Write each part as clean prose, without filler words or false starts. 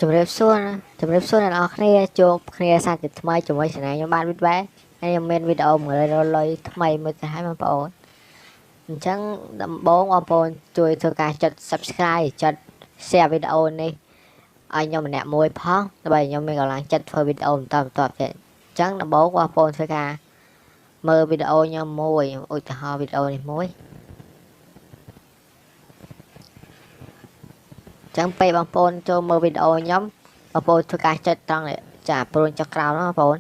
ជំរាបសួរអ្នកនរគ្នាជួបគ្នាសាជាថ្មីជាមួយ Channel ខ្ញុំបានវិតវ៉ែហើយខ្ញុំមានវីដេអូមួយលុយថ្មីមួយទៅឲ្យបងប្អូនអញ្ចឹងដំបូងបងប្អូនជួយធ្វើការចុច Subscribe ចុច Share វីដេអូនេះឲ្យខ្ញុំម្នាក់មួយផងដើម្បីខ្ញុំមានកម្លាំងចិត្តធ្វើវីដេអូបន្តទៀតអញ្ចឹងដំបូងបងប្អូនធ្វើការមើលវីដេអូខ្ញុំមួយឧទាហរណ៍វីដេអូនេះមួយអញ្ចឹងពេលបងប្អូនចូលមើលវីដេអូខ្ញុំបងប្អូនធ្វើការចុចត្រង់នេះចាប្រូនចុះក្រោមណាបងប្អូន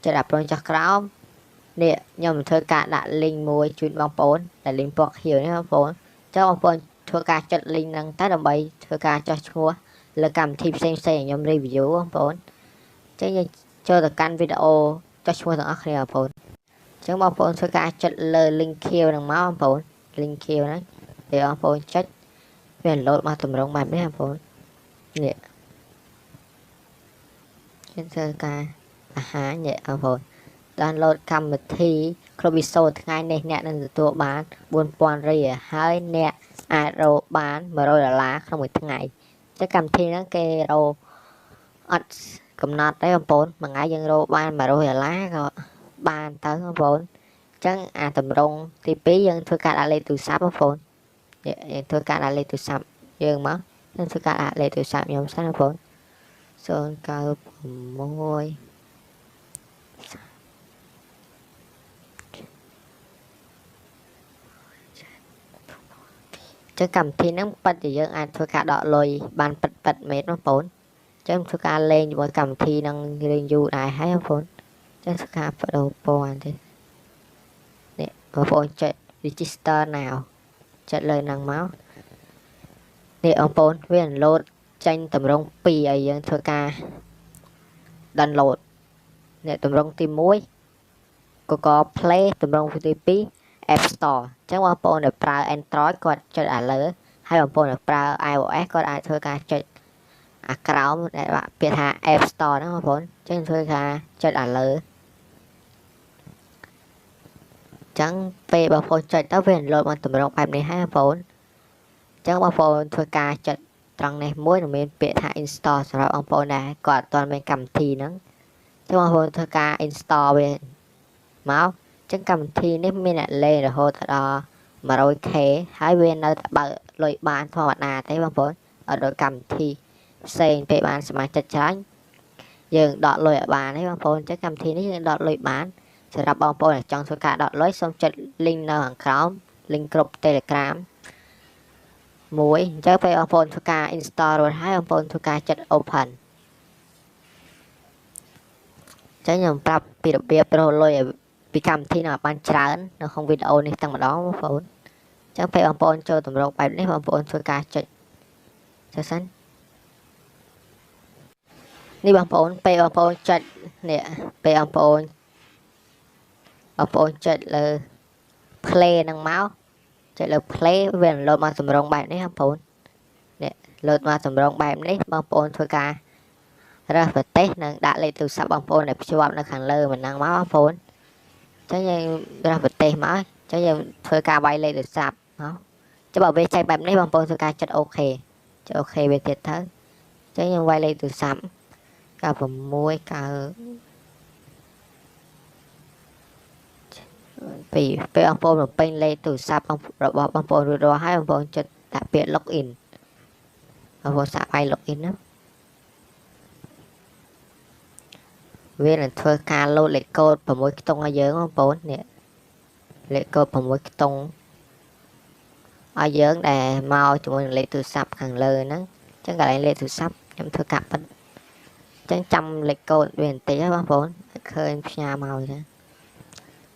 ចុចដាក់ប្រូនចុះក្រោមនេះខ្ញុំធ្វើការដាក់ link មួយជូនបងប្អូនដែល link ពណ៌ខៀវនេះបងប្អូនចុះបងប្អូនធ្វើការចុច link ហ្នឹងទៅដើម្បីធ្វើការចុះឈ្មោះលើកម្មវិធីផ្សេងខ្ញុំ review បងប្អូនអញ្ចឹងយើងចូលទៅកាន់វីដេអូចុះឈ្មោះទាំងអស់គ្នាបងប្អូនអញ្ចឹងបងប្អូនធ្វើការចុចលើ link ខៀវហ្នឹងមកបងប្អូន link ខៀវហ្នឹងពេលបងប្អូនចុចវា load មកតម្រងបែបនេះបងប្អូននេះខ្ញុំធ្វើការអាហារនេះបងប្អូន download កម្មវិធីគ្រប់វីសូថ្ងៃនេះអ្នកនឹងទទួលបាន 4000 រៀលហើយអ្នកអាចរកបាន$100ក្នុងមួយថ្ងៃតែកម្មវិធីហ្នឹងគេរកអត់កំណត់ទេបងប្អូនមួយថ្ងៃយើងរកបាន$100ក៏បានទៅបងប្អូនអញ្ចឹងអាតម្រងទី2យើងធ្វើការដាក់លេខទូរស័ព្ទបងប្អូនយើងធ្វើការដាក់លេខទូរស័ព្ទយើងមកយើងធ្វើការដាក់លេខទូរស័ព្ទខ្ញុំសិនបងប្អូន096ចឹងកម្មវិធីហ្នឹងប៉ិតជាយើងអាចធ្វើការដកលុយបានប៉ិតមែនបងប្អូនចឹងធ្វើការលេងជាមួយកម្មវិធីហ្នឹងលេងយូរដែរហើយបងប្អូនចឹងធ្វើការបដូរពណ៌ទេនេះបងប្អូនចុច register now ចុចលើហ្នឹងមកនេះបងប្អូនវា download ចេញតម្រង2ឲ្យយើងធ្វើការ download នេះតម្រងទី1 Google Play តម្រងទី2 App Store អញ្ចឹងបងប្អូនដែលប្រើ Android គាត់ចុចអាលើហើយបងប្អូនដែលប្រើ iOS គាត់អាចធ្វើការចុចអាក្រោមដែលពាក្យថា App Store ហ្នឹងបងប្អូនអញ្ចឹងធ្វើការចុចអាលើអញ្ចឹងពេលបងប្អូនចុចទៅវា load មកតម្រងបែបនេះហើយបងប្អូនអញ្ចឹងបងប្អូនធ្វើការចុចត្រង់នេះមួយនឹងមានពាក្យថា install សម្រាប់បងប្អូនដែលគាត់អត់ទាន់មានកម្មវិធីហ្នឹងអញ្ចឹងបងប្អូនធ្វើការ install វាមកចឹងកម្មវិធីនេះមានអ្នកលេងរហូតដល់ 100k ហើយវានៅតែបើកលុយបានធម្មតាទេបងប្អូនអត់ដូចកម្មវិធីផ្សេងពេលបានសមាជិកច្រើនយើងដកលុយឲ្យបានទេបងប្អូនចឹងកម្មវិធីនេះយើងដកលុយបានសម្រាប់បងប្អូនដែលចង់ធ្វើការដកលុយសូមចុច link នៅខាងក្រោម link ក្រុម Telegram មួយអញ្ចឹងពេលបងប្អូនធ្វើការ install រួចហើយបងប្អូនធ្វើការចុច open ចឹងខ្ញុំប្រាប់ពីរបៀបរកលុយឲ្យពីកម្មវិធីនឹងបានច្រើននៅក្នុងវីដេអូនេះតែម្ដងបងប្អូនអញ្ចឹងពេលបងប្អូនចូលតម្រងបែបនេះបងប្អូនធ្វើការចុចសិននេះបងប្អូនពេលបងប្អូនចុចនេះពេលបងប្អូនចុចលើ play នឹងមកចុចលើ play វា load មកតម្រងបែបនេះបងប្អូននេះ load មកតម្រងបែបនេះបងប្អូនធ្វើការរើសប្រទេសនិងដាក់លេខទូរស័ព្ទបងប្អូនដែលភ្ជាប់នៅខាងលើមិនហ្នឹងមកបងប្អូនអញ្ចឹងយើងរើសប្រទេសមកអញ្ចឹងយើងធ្វើការវាយលេខទូរស័ព្ទមកចុះបើវាចែកបែបនេះបងប្អូនធ្វើការចុចអូខេចុចអូខេវាទៀតទៅអញ្ចឹងយើងវាយលេខទូរស័ព្ទ96 ពេលបងប្អូនបំពេញលេខទូរស័ព្ទរបស់បងប្អូនរួចរាល់ហើយបងប្អូនចុចដាក់ពាក្យ login បងប្អូនសាកវាយ login ណាវានឹងធ្វើការលោតលេខកូដ6ខ្ទង់ឲ្យយើងបងប្អូននេះលេខកូដ6ខ្ទង់ឲ្យយើងដែលមកជាមួយនឹងលេខទូរស័ព្ទខាងលើហ្នឹងអញ្ចឹងកន្លែងលេខទូរស័ព្ទខ្ញុំធ្វើកាប់ប៉ិនអញ្ចឹងចាំលេខកូដវាបន្តិចហើយបងប្អូនឃើញផ្ញើមកចឹង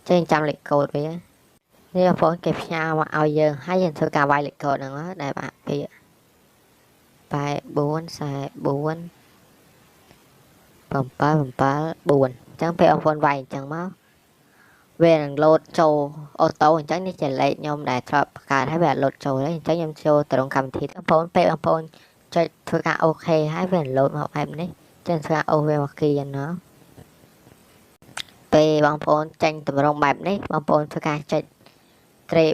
អញ្ចឹងចាំលេខកូដវានេះបងប្អូនគេផ្ញើមកឲ្យយើងហើយយើងធ្វើការវាយលេខកូដហ្នឹងដែលបាក់ពាក្យ8444 774អញ្ចឹងពេលបងប្អូនវាយអញ្ចឹងមកវានឹងលោតចូលអូតូអញ្ចឹងនេះជាលេខខ្ញុំដែលធ្លាប់បង្កើតហើយវាអត់លោតចូលទេអញ្ចឹងខ្ញុំចូលទៅក្នុងកម្មវិធីបងប្អូនពេលបងប្អូនចុចធ្វើការអូខេហើយវាលោតមកបែបនេះអញ្ចឹងធ្វើការអូវាមកគីណាពេលបងប្អូនចាញ់តម្រងបែបនេះបងប្អូនធ្វើការចុចត្រេ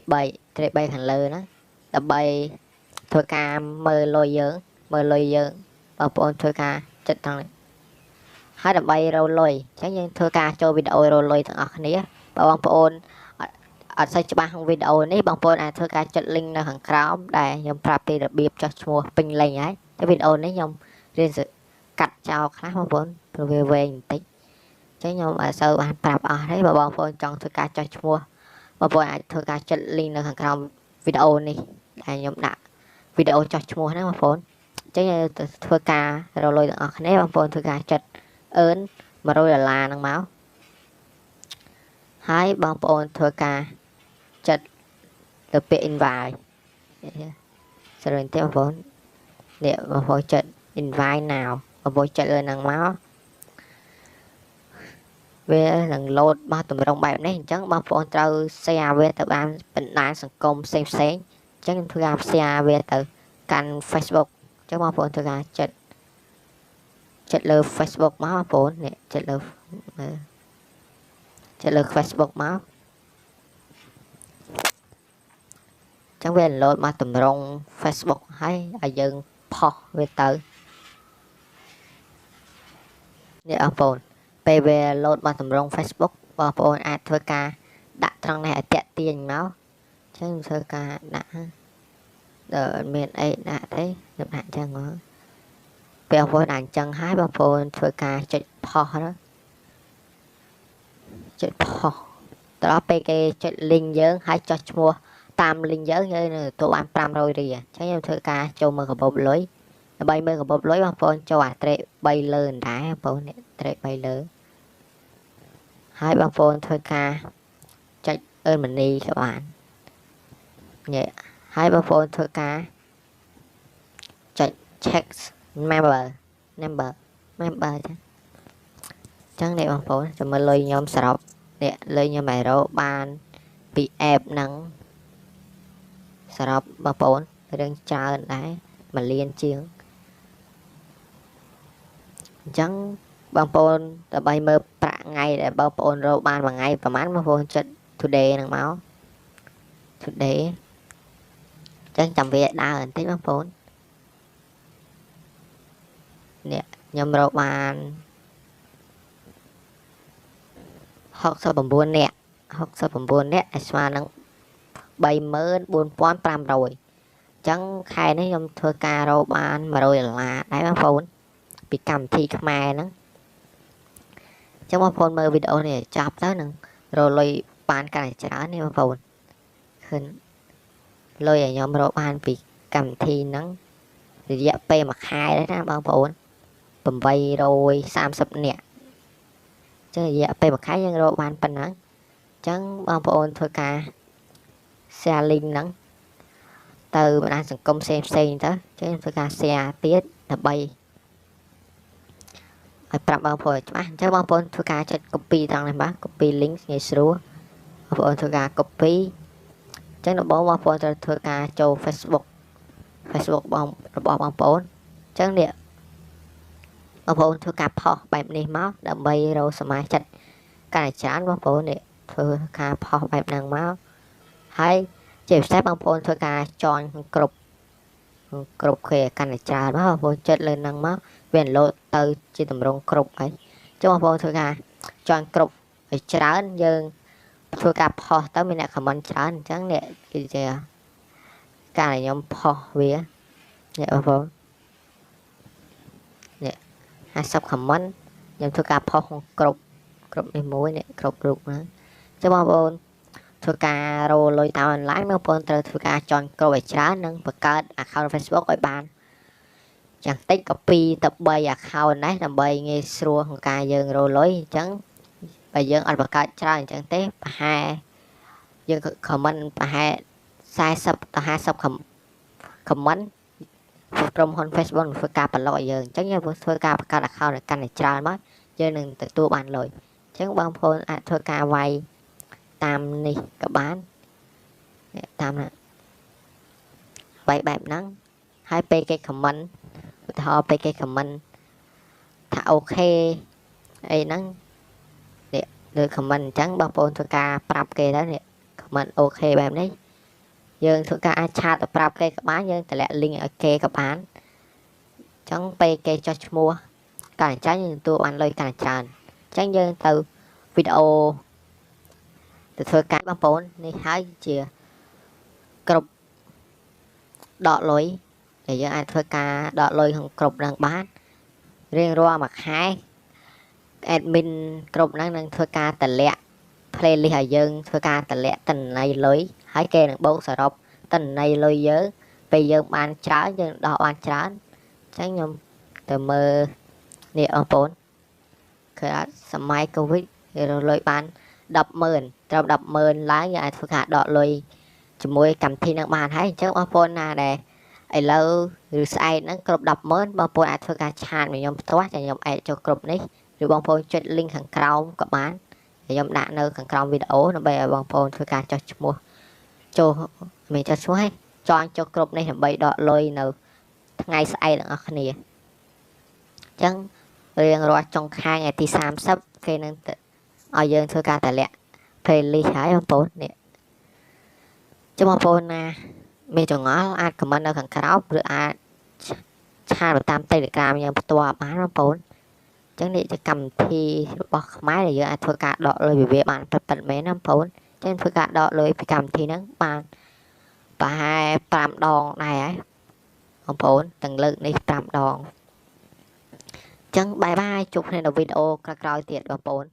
3ខាងលើហ្នឹងដើម្បីធ្វើការមើលលុយយើង បងប្អូនធ្វើការចុចត្រង់នេះហើយដើម្បីរលុយអញ្ចឹងយើងធ្វើការចូលវីដេអូរលុយទាំងអស់គ្នាបើបងប្អូនអត់សូវច្បាស់ក្នុងវីដេអូនេះបងប្អូនអាចធ្វើការចុច link នៅខាងក្រោមដែលខ្ញុំប្រាប់ពីរបៀបចុះឈ្មោះពេញលេញហើយតែវីដេអូនេះខ្ញុំរៀនកាត់ចោលខ្លះបងប្អូនព្រោះវាវែងបន្តិចអញ្ចឹងខ្ញុំអត់សូវបានប្រាប់អស់ទេបើបងប្អូនចង់ធ្វើការចុះឈ្មោះបងប្អូនអាចធ្វើការចុច link នៅខាងក្រោមវីដេអូនេះដែលខ្ញុំដាក់វីដេអូចុះឈ្មោះហ្នឹងបងប្អូនអញ្ចឹងយើងទៅធ្វើការរលុយទាំងអស់គ្នាបងប្អូនធ្វើការចុច earn $100ហ្នឹងមកហើយបងប្អូនធ្វើការចិត្តទៅពាក្យ invite ស្រួលទេបងប្អូននេះបងប្អូនចិត្ត invite now បងប្អូនចិត្តលើហ្នឹងមកវានឹង load មកតម្រង់បែបនេះអញ្ចឹងបងប្អូនត្រូវ share វាទៅបានបណ្ដាញសង្គមផ្សេងអញ្ចឹងខ្ញុំធ្វើការ share វាទៅកាន់ Facebook អញ្ចឹងបងប្អូនធ្វើការចិត្តលើ Facebook មកបងប្អូននេះចិត្តលើ Facebook មកចឹងវា load មកតម្រង់ Facebook ហើយឲ្យយើងផុសវាទៅនេះបងប្អូនពេលវា load មកតម្រង់ Facebook បងប្អូនអាចធ្វើការដាក់ត្រង់នេះឲ្យតាក់ទាញមកចឹងធ្វើការដាក់ដល់អត់មានអីដាក់ទេខ្ញុំដាក់ចឹងមកពេលបងប្អូនដាក់អញ្ចឹងហើយបងប្អូនធ្វើការចុចផុសទៅចុចផុសដល់ពេលគេចុច link យើងហើយចុះឈ្មោះតាម link យើងនឹងទទួលបាន500រៀលអញ្ចឹងខ្ញុំធ្វើការចូលមើលកាបូបលុយដើម្បីមើលកាបូបលុយបងប្អូនចូលអាត្រេក3លើដែរបងប្អូននេះត្រេក3លើហើយបងប្អូនធ្វើការចុច earn money ក៏បាននេះហើយបងប្អូនធ្វើការចុច check member ចឹងនេះបងប្អូនចាំមើលលុយខ្ញុំសរុបនេះលុយខ្ញុំឲ្យរកបានពី app ហ្នឹងសរុបបងប្អូនរឿងច្រើនដែរ1លានជាងអញ្ចឹងបងប្អូនដើម្បីមើលប្រាក់ថ្ងៃដែលបងប្អូនរកបានមួយថ្ងៃប្រហែលបងប្អូនចុច today ហ្នឹងមក today អញ្ចឹងចាំវាដើរបន្តិចបងប្អូននេះខ្ញុំរកបាន69នាក់ឲ្យស្មើនឹង34,500អញ្ចឹងខែនេះខ្ញុំធ្វើការរកបាន$100ដែរបងប្អូនពីកម្មវិធីខ្មែរហ្នឹងអញ្ចឹងបងប្អូនមើលវីដេអូនេះចប់ទៅនឹងរកលុយបានកាន់តែច្រើននេះបងប្អូនឃើញលុយឲ្យខ្ញុំរកបានពីកម្មវិធីហ្នឹងរយៈពេល1ខែដែរណាបងប្អូន830នាក់ចឹងរយៈពេល1ខែយើងរកបានប៉ុណ្ណឹងអញ្ចឹងបងប្អូនធ្វើការ share link ហ្នឹងទៅបណ្ដាញសង្គមផ្សេងទៅចឹងធ្វើការ share ទៀតដើម្បីឲ្យប្រាប់បងប្អូនច្បាស់អញ្ចឹងបងប្អូនធ្វើការចុច copy ត្រង់នេះបាទ copy link ងាយស្រួលបងប្អូនធ្វើការ copy អញ្ចឹងដំបូងបងប្អូនត្រូវធ្វើការចូល Facebook របស់បងប្អូនអញ្ចឹងនេះបងប្អូនធ្វើការផុសបែបនេះមកដើម្បីរកសមាជិកកាន់តែច្រើនបងប្អូននេះធ្វើការផុសបែបហ្នឹងមកហើយជាពិសេសបងប្អូនធ្វើការចងគ្រប់គ្នាកាន់តែច្រើនមកបងប្អូនចុចលើហ្នឹងមកវា load ទៅជាតម្រងគ្រប់ហើយចុះបងប្អូនធ្វើការចងគ្រប់ឲ្យច្រើនយើងធ្វើការផុសទៅមានអ្នក comment ច្រើនអញ្ចឹងនេះគឺជាការដែលខ្ញុំផុសវានេះបងប្អូននេះ50 comment ខ្ញុំធ្វើការផុសគ្រប់នេះមួយនេះគ្រប់រូបហ្នឹងចុះបងប្អូនធ្វើការរកលុយតាម online បងប្អូនត្រូវធ្វើការចងគ្រប់ឲ្យច្រើននិងបង្កើត account Facebook ឲ្យបានយ៉ាងតិចក៏2 ទៅ 3 account ដែរដើម្បីងាយស្រួលក្នុងការយើងរកលុយអញ្ចឹងបើយើងអត់បង្កើតច្រើនអញ្ចឹងទេប្រហែលយើង comment ប្រហែល40 ទៅ 50 comment ក្រុមហ៊ុន Facebook ធ្វើការប្លុកឲ្យយើងអញ្ចឹងយើងធ្វើការបង្កើត account ឲ្យកាន់តែច្រើនមកយើងនឹងទទួលបានលុយអញ្ចឹងបងប្អូនអាចធ្វើការវាយតាមនេះក៏បានតាមវាយបែបហ្នឹងហើយពេលគេ comment ឧទាហរណ៍ពេលគេ comment ថាអូខេអីហ្នឹងនេះលើ comment អញ្ចឹងបងប្អូនធ្វើការប្រាប់គេទៅនេះ comment អូខេបែបនេះយើងធ្វើការអាចឆាតទៅប្រាប់គេក៏បានយើងតម្លាក់ link ឲ្យគេក៏បាន chẳng pe kê cho mua cả trái như tôi ăn lời cả tràn chẳng như từ video từ thôi cái bằng bốn này hai chia cục đọ lối để cho ai thôi cả đọ lối không cục đang bán riêng ra mặt hai admin cục đang thôi cả tận lẹ playlist hải dương thôi cả tận lẹ tận này lối hai kê được bố sở đọc tận này lối nhớ bây giờ bán trái nhưng đọ bán trái chẳng nhầm từ mơ nè ông bốnคือสมัยโควิดเราเลยบ้านđập mờn lá như ai thuộc hạ đọ lời chỉ môi cầm thi năng bàn hay chứ ông phone nào để ai lâu rồi sai nó cột đập mờn bao phone ai thuộc hạ chán mình nhom toát cho nhom ai cho cột đấy rồi bong phone chuyển link hàng cào các bạn để nhom đạn nơi hàng cào video nó bây giờ bong phone thuộc hạ cho mua cho mình cho số hay cho anh cho cột này làm bậy đọ lời nào ngày sai là nè chẳng riêng rồi trong 2 ngày thì 30 cái nên ở dân thôi cả tại lẹ playlist hái ông bốn nè cho ông bốn nè mình cho ngó ai comment ở thằng khảo rồi ai cha được tam telegram nhưng tua bán ông bốn chẳng để cho cầm thì bọc máy để giờ ai thôi cả đọ lời vì bạn bật mấy năm bốn trên thôi cả đọ lời phải cầm thì nó bàn và hai tam đòn này ấy ông bốn từng lượng đi tam đòn chẳng bye bye chụp này là video coi tiệt ông bốn